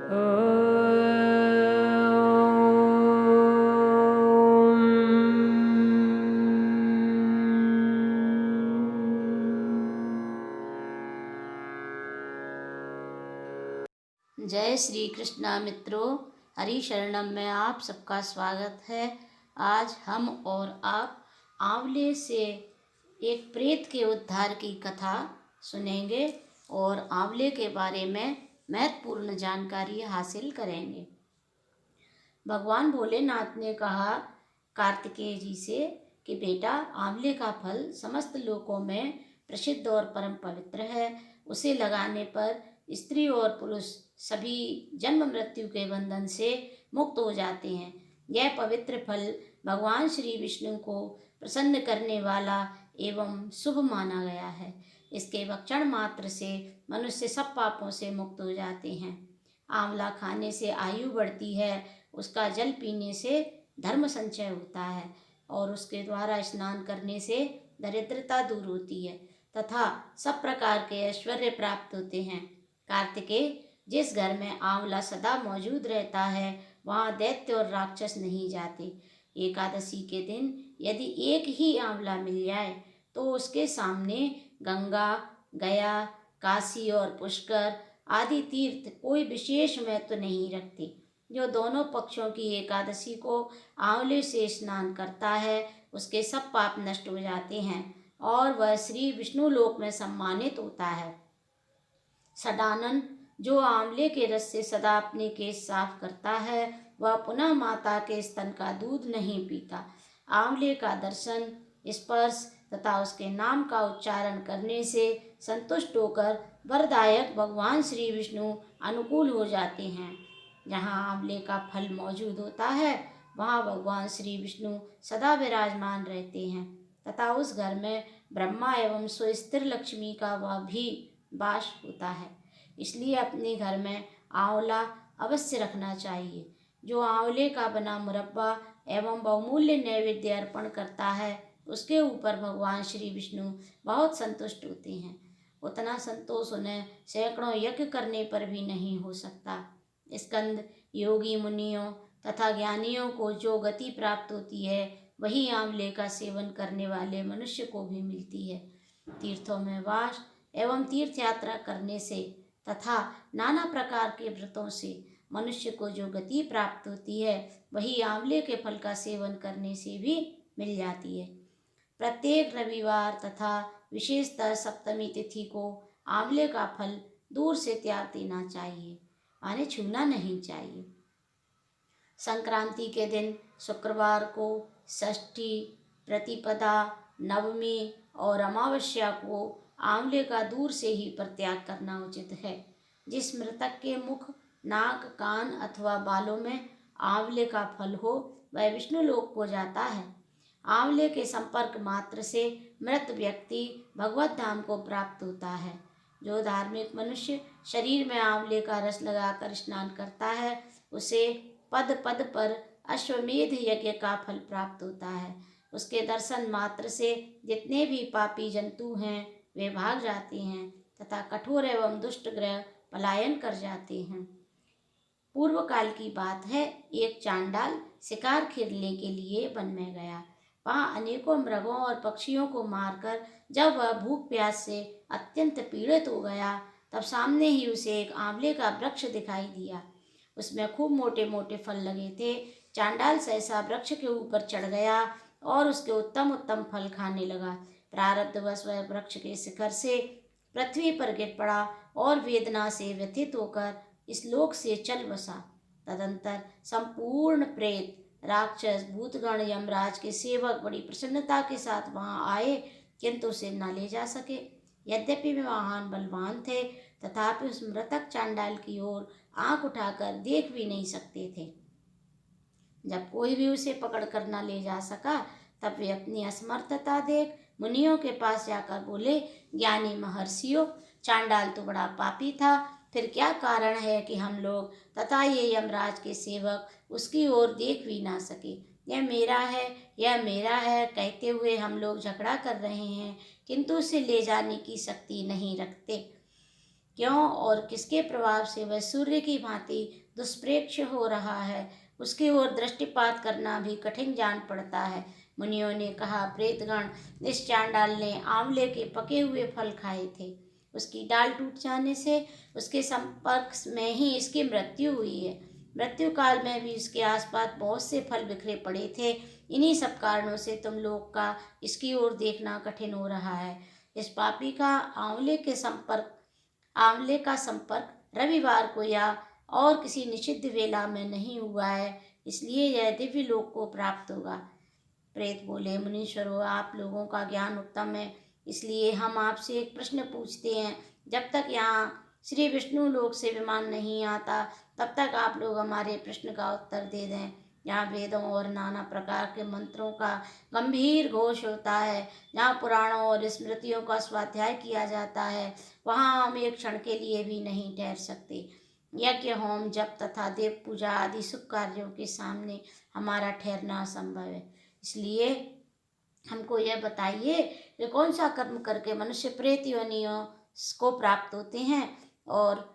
जय श्री कृष्णा मित्रों, हरि शरणम में आप सबका स्वागत है। आज हम और आप आंवले से एक प्रेत के उद्धार की कथा सुनेंगे और आंवले के बारे में महत्वपूर्ण जानकारी हासिल करेंगे। भगवान भोलेनाथ ने कहा कार्तिकेय जी से कि बेटा, आंवले का फल समस्त लोकों में प्रसिद्ध और परम पवित्र है। उसे लगाने पर स्त्री और पुरुष सभी जन्म मृत्यु के बंधन से मुक्त हो जाते हैं। यह पवित्र फल भगवान श्री विष्णु को प्रसन्न करने वाला एवं शुभ माना गया है। इसके भक्षण मात्र से मनुष्य सब पापों से मुक्त हो जाते हैं। आंवला खाने से आयु बढ़ती है, उसका जल पीने से धर्म संचय होता है और उसके द्वारा स्नान करने से दरिद्रता दूर होती है तथा सब प्रकार के ऐश्वर्य प्राप्त होते हैं। कार्तिकेय, जिस घर में आंवला सदा मौजूद रहता है वहाँ दैत्य और राक्षस नहीं जाते। एकादशी के दिन यदि एक ही आंवला मिल जाए तो उसके सामने गंगा, गया, काशी और पुष्कर आदि तीर्थ कोई विशेष महत्व नहीं रखते। जो दोनों पक्षों की एकादशी को आंवले से स्नान करता है उसके सब पाप नष्ट हो जाते हैं और वह श्री विष्णु लोक में सम्मानित होता है। सदानंद, जो आंवले के रस से सदा अपने केस साफ करता है वह पुनः माता के स्तन का दूध नहीं पीता। आंवले का दर्शन, स्पर्श तथा उसके नाम का उच्चारण करने से संतुष्ट होकर वरदायक भगवान श्री विष्णु अनुकूल हो जाते हैं। जहाँ आंवले का फल मौजूद होता है वहाँ भगवान श्री विष्णु सदा विराजमान रहते हैं तथा उस घर में ब्रह्मा एवं सुस्थिर लक्ष्मी का वह भी वास होता है। इसलिए अपने घर में आंवला अवश्य रखना चाहिए। जो आंवले का बना मुरब्बा एवं बहुमूल्य नैवेद्य अर्पण करता है उसके ऊपर भगवान श्री विष्णु बहुत संतुष्ट होते हैं। उतना संतोष उन्हें सैकड़ों यज्ञ करने पर भी नहीं हो सकता। स्कंद, योगी मुनियों तथा ज्ञानियों को जो गति प्राप्त होती है वही आंवले का सेवन करने वाले मनुष्य को भी मिलती है। तीर्थों में वास एवं तीर्थ यात्रा करने से तथा नाना प्रकार के व्रतों से मनुष्य को जो गति प्राप्त होती है वही आंवले के फल का सेवन करने से भी मिल जाती है। प्रत्येक रविवार तथा विशेषतः सप्तमी तिथि को आंवले का फल दूर से त्याग देना चाहिए, माने छूना नहीं चाहिए। संक्रांति के दिन शुक्रवार को, षष्ठी, प्रतिपदा, नवमी और अमावस्या को आंवले का दूर से ही परित्याग करना उचित है। जिस मृतक के मुख, नाक, कान अथवा बालों में आंवले का फल हो वह विष्णु लोक को जाता है। आंवले के संपर्क मात्र से मृत व्यक्ति भगवत धाम को प्राप्त होता है। जो धार्मिक मनुष्य शरीर में आंवले का रस लगाकर स्नान करता है उसे पद पद पर अश्वमेध यज्ञ का फल प्राप्त होता है। उसके दर्शन मात्र से जितने भी पापी जंतु हैं वे भाग जाते हैं तथा कठोर एवं दुष्ट ग्रह पलायन कर जाते हैं। पूर्व काल की बात है, एक चांडाल शिकार खेलने के लिए वन में गया। वहाँ अनेकों मृगों और पक्षियों को मारकर जब वह भूख प्यास से अत्यंत पीड़ित हो गया तब सामने ही उसे एक आंवले का वृक्ष दिखाई दिया। उसमें खूब मोटे मोटे फल लगे थे। चांडाल सहसा वृक्ष के ऊपर चढ़ गया और उसके उत्तम उत्तम फल खाने लगा। प्रारब्धवश वह वृक्ष के शिखर से पृथ्वी पर गिर पड़ा और वेदना से व्यथित होकर इस लोक से चल बसा। तदंतर संपूर्ण प्रेत, राक्षस, भूतगण, यमराज के सेवक बड़ी प्रसन्नता के साथ वहां आए किंतु उसे न ले जा सके। यद्यपि वे महान बलवान थे तथापि उस मृतक चांडाल की ओर आंख उठाकर देख भी नहीं सकते थे। जब कोई भी उसे पकड़ कर न ले जा सका तब वे अपनी असमर्थता देख मुनियों के पास जाकर बोले, ज्ञानी महर्षियों, चांडाल तो बड़ा पापी था, फिर क्या कारण है कि हम लोग तथा ये यमराज के सेवक उसकी ओर देख भी ना सके। यह मेरा है, यह मेरा है कहते हुए हम लोग झगड़ा कर रहे हैं किंतु उसे ले जाने की शक्ति नहीं रखते। क्यों और किसके प्रभाव से वह सूर्य की भांति दुष्प्रेक्ष हो रहा है, उसकी ओर दृष्टिपात करना भी कठिन जान पड़ता है। मुनियों ने कहा, प्रेतगण, इस चांडाल ने आंवले के पके हुए फल खाए थे। उसकी डाल टूट जाने से उसके संपर्क में ही इसकी मृत्यु हुई है। मृत्यु काल में भी इसके आसपास बहुत से फल बिखरे पड़े थे। इन्हीं सब कारणों से तुम लोग का इसकी ओर देखना कठिन हो रहा है। इस पापी का आंवले का संपर्क रविवार को या और किसी निषिद्ध वेला में नहीं हुआ है, इसलिए यह दिव्य लोक को प्राप्त होगा। प्रेत बोले, मुनीश्वरों, आप लोगों का ज्ञान उत्तम है, इसलिए हम आपसे एक प्रश्न पूछते हैं। जब तक यहाँ श्री विष्णु लोक से विमान नहीं आता, तब तक आप लोग हमारे प्रश्न का उत्तर दे दें। जहाँ वेदों और नाना प्रकार के मंत्रों का गंभीर घोष होता है, जहाँ पुराणों और स्मृतियों का स्वाध्याय किया जाता है, वहाँ हम एक क्षण के लिए भी नहीं ठहर सकते। यज्ञ, होम, जप तथा देव पूजा आदि शुभ कार्यों के सामने हमारा ठहरना असंभव है। इसलिए हमको यह बताइए कि कौन सा कर्म करके मनुष्य प्रेत योनियों को प्राप्त होते हैं। और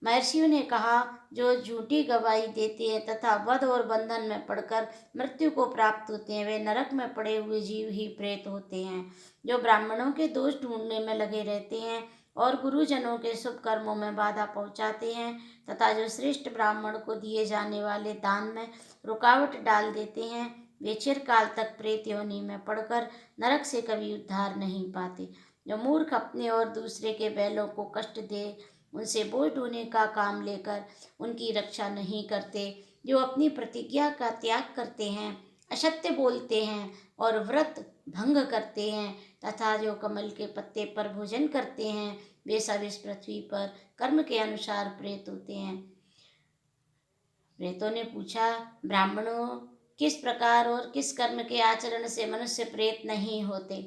महर्षियों ने कहा, जो झूठी गवाही देते हैं तथा वध और बंधन में पड़कर मृत्यु को प्राप्त होते हैं, वे नरक में पड़े हुए जीव ही प्रेत होते हैं। जो ब्राह्मणों के दोष ढूंढने में लगे रहते हैं और गुरुजनों के शुभ कर्मों में बाधा पहुंचाते हैं तथा जो श्रेष्ठ ब्राह्मण को दिए जाने वाले दान में रुकावट डाल देते हैं, वे चिरकाल तक प्रेत योनि में पड़कर नरक से कभी उद्धार नहीं पाते। जो मूर्ख अपने और दूसरे के बैलों को कष्ट दे उनसे बोझ ढोने का काम लेकर उनकी रक्षा नहीं करते, जो अपनी प्रतिज्ञा का त्याग करते हैं, असत्य बोलते हैं और व्रत भंग करते हैं तथा जो कमल के पत्ते पर भोजन करते हैं, वे सब इस पृथ्वी पर कर्म के अनुसार प्रेत होते हैं। प्रेतों ने पूछा, ब्राह्मणों, किस प्रकार और किस कर्म के आचरण से मनुष्य प्रेत नहीं होते।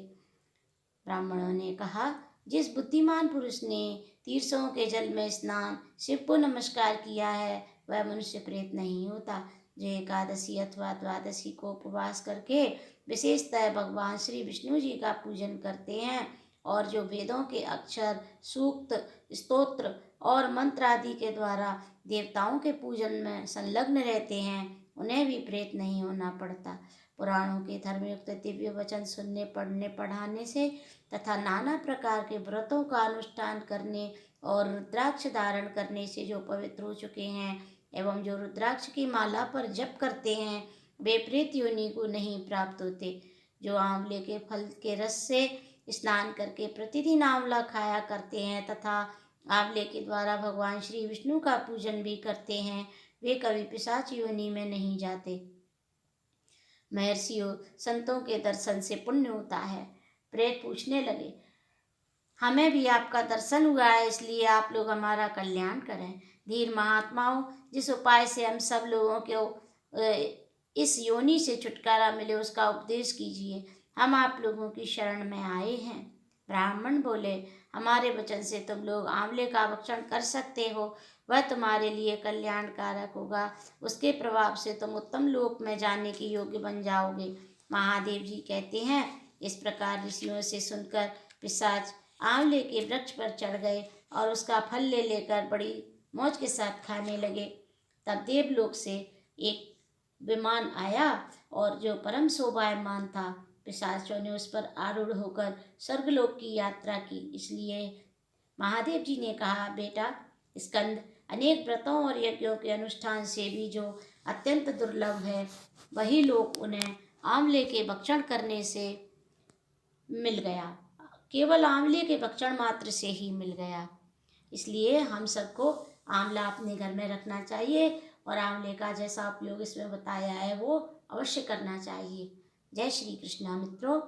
ब्राह्मणों ने कहा, जिस बुद्धिमान पुरुष ने तीर्थों के जल में स्नान, शिव को नमस्कार किया है, वह मनुष्य प्रेत नहीं होता। जो एकादशी अथवा द्वादशी को उपवास करके विशेषतः भगवान श्री विष्णु जी का पूजन करते हैं और जो वेदों के अक्षर, सूक्त, स्तोत्र और मंत्र आदि के द्वारा देवताओं के पूजन में संलग्न रहते हैं, उन्हें भी प्रेत नहीं होना पड़ता। पुराणों के धर्मयुक्त दिव्य वचन सुनने, पढ़ने, पढ़ाने से तथा नाना प्रकार के व्रतों का अनुष्ठान करने और रुद्राक्ष धारण करने से जो पवित्र हो चुके हैं एवं जो रुद्राक्ष की माला पर जप करते हैं, वे प्रेत योनि को नहीं प्राप्त होते। जो आंवले के फल के रस से स्नान करके प्रतिदिन आंवला खाया करते हैं तथा आंवले के द्वारा भगवान श्री विष्णु का पूजन भी करते हैं, वे कभी पिशाच योनि में नहीं जाते। महर्षियों, संतों के दर्शन से पुण्य होता है। प्रेत पूछने लगे, हमें भी आपका दर्शन हुआ है, इसलिए आप लोग हमारा कल्याण करें। धीर महात्माओं, जिस उपाय से हम सब लोगों को इस योनि से छुटकारा मिले, उसका उपदेश कीजिए। हम आप लोगों की शरण में आए हैं। ब्राह्मण बोले, हमारे वचन से तुम लोग आंवले का भक्षण कर सकते हो, वह तुम्हारे लिए कल्याणकारक होगा। उसके प्रभाव से तुम उत्तम लोक में जाने के योग्य बन जाओगे। महादेव जी कहते हैं, इस प्रकार ऋषियों से सुनकर पिशाच आंवले के वृक्ष पर चढ़ गए और उसका फल ले लेकर बड़ी मौज के साथ खाने लगे। तब देवलोक से एक विमान आया और जो परम शोभायमान था, पिशाचों ने उस पर आरूढ़ होकर स्वर्गलोक की यात्रा की। इसलिए महादेव जी ने कहा, बेटा स्कंद, अनेक व्रतों और यज्ञों के अनुष्ठान से भी जो अत्यंत दुर्लभ है, वही लोक उन्हें आंवले के भक्षण करने से मिल गया। केवल आंवले के भक्षण मात्र से ही मिल गया। इसलिए हम सबको आंवला अपने घर में रखना चाहिए और आंवले का जैसा उपयोग इसमें बताया है वो अवश्य करना चाहिए। जय श्री कृष्णा मित्रों।